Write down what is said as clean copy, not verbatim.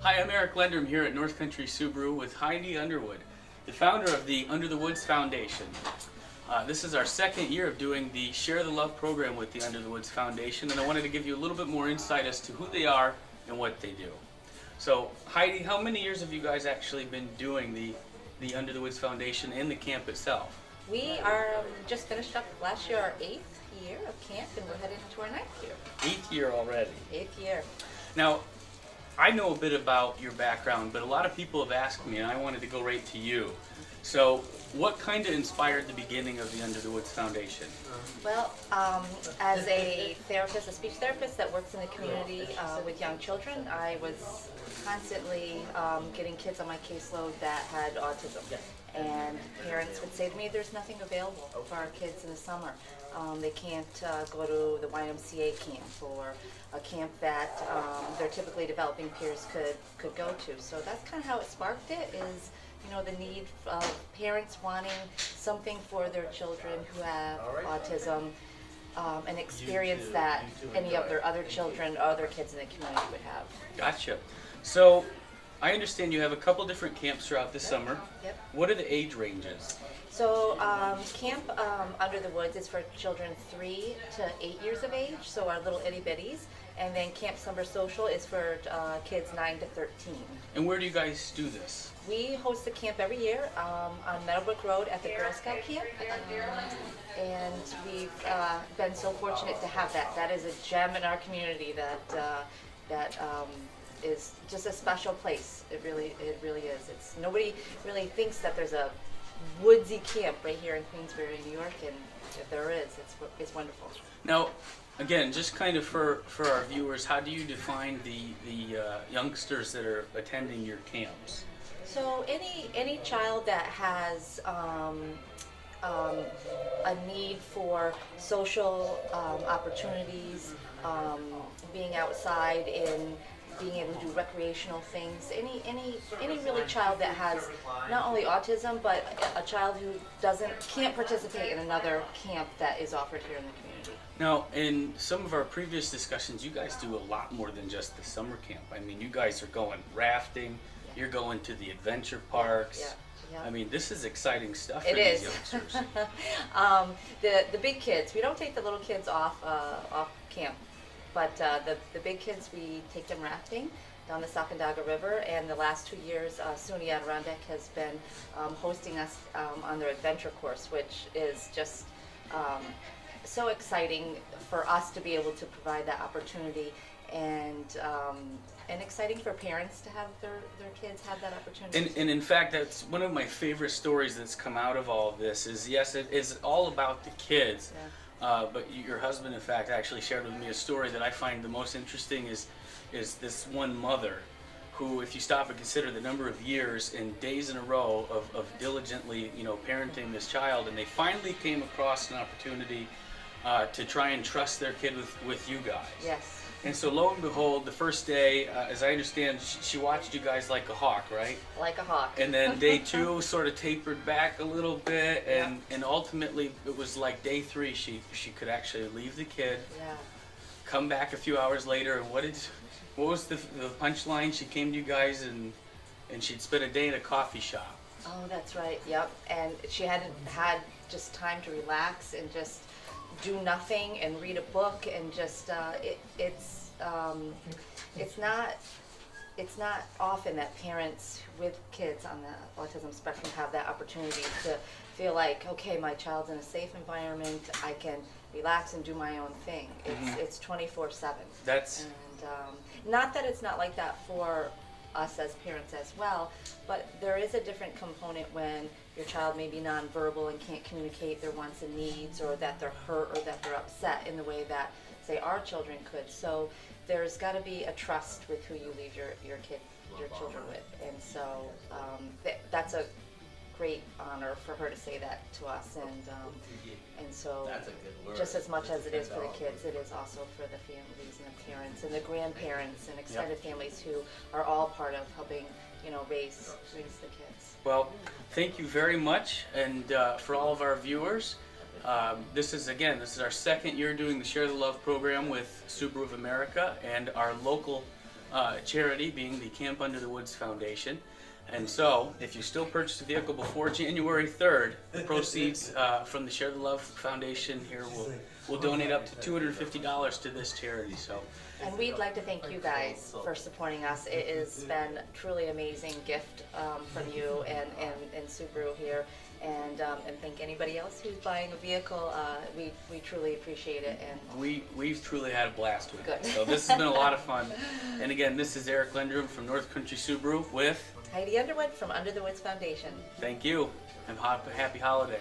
Hi, I'm Eric Lendrum here at North Country Subaru with Heidi Underwood, the founder of the Under the Woods Foundation. This is our second year of doing the Share the Love program with the Under the Woods Foundation, and I wanted to give you a little bit more insight as to who they are and what they do. So, Heidi, how many years have you guys actually been doing the Under the Woods Foundation and the camp itself? We are just finished up last year our 8th year of camp, and we're headed into our 9th year. 8th year already. 8th year. Now, I know a bit about your background, but a lot of people have asked me, and I wanted to go right to you. So, what kind of inspired the beginning of the Under the Woods Foundation? Well, as a therapist, a speech therapist that works in the community with young children, I was constantly getting kids on my caseload that had autism. And parents would say to me, there's nothing available for our kids in the summer. They can't go to the YMCA camp or a camp that their typically developing peers could go to. So that's kind of how it sparked it, is the need of parents wanting something for their children who have autism, an experience that any of their other children or other kids in the community would have. Gotcha. So, I understand you have a couple different camps throughout the summer. Yep. What are the age ranges? So Camp Under the Woods is for children 3 to 8 years of age, so our little itty bitties. And then Camp Summer Social is for kids 9 to 13. And where do you guys do this? We host the camp every year on Meadowbrook Road at the Girl Scout camp. And we've been so fortunate to have that. That is a gem in our community that is just a special place. It really is. It's nobody really thinks that there's a woodsy camp right here in Queensbury, New York, and if there is, it's wonderful. Now, again, just kind of for our viewers, how do you define the youngsters that are attending your camps? So any child that has a need for social opportunities, being outside and being able to do recreational things, any really child that has not only autism, but a child who can't participate in another camp that is offered here in the community. Now, in some of our previous discussions, you guys do a lot more than just the summer camp. I mean, you guys are going rafting, you're going to the adventure parks. Yeah. I mean, this is exciting stuff for It these is. youngsters. The big kids, we don't take the little kids off camp, but the big kids, we take them rafting down the Sacandaga River, and the last 2 years, SUNY Adirondack has been hosting us on their adventure course, which is just so exciting for us to be able to provide that opportunity, and exciting for parents to have their kids have that opportunity. And in fact, that's one of my favorite stories that's come out of all of this is, yes, it is all about the kids. Yeah. But your husband, in fact, actually shared with me a story that I find the most interesting is this one mother who, if you stop and consider the number of years and days in a row of diligently, parenting this child, and they finally came across an opportunity to try and trust their kid with you guys. Yes. And so lo and behold, the first day, as I understand, she watched you guys like a hawk, right? Like a hawk. And then day 2 sort of tapered back a little bit, and ultimately it was like day 3 she could actually leave the kid, come back a few hours later, and what was the punchline? She came to you guys and she'd spent a day in a coffee shop. Oh, that's right. Yep. And she hadn't had just time to relax and just do nothing and read a book and just it's not often that parents with kids on the autism spectrum have that opportunity to feel like, okay, my child's in a safe environment, I can relax and do my own thing. It's 24/7. That's And not that it's not like that for us as parents as well, but there is a different component when your child may be nonverbal and can't communicate their wants and needs, or that they're hurt or that they're upset in the way that, say, our children could. So there's got to be a trust with who you leave your children with, and so that's a great honor for her to say that to us, and so just as much as it is for the kids, it is also for the families and the parents and the grandparents and extended families who are all part of helping raise the kids. Well, thank you very much, and for all of our viewers, this is our second year doing the Share the Love program with Subaru of America, and our local charity being the Camp Under the Woods Foundation. And so, if you still purchase a vehicle before January 3rd, the proceeds from the Share the Love Foundation here will donate up to $250 to this charity. So, And we'd like to thank you guys for supporting us. It has been a truly amazing gift from you and Subaru here. And thank anybody else who's buying a vehicle. We truly appreciate it. And we've truly had a blast with it. Good. So this has been a lot of fun. And again, this is Eric Lendrum from North Country Subaru with Heidi Underwood from Under the Woods Foundation. thank you and happy holiday.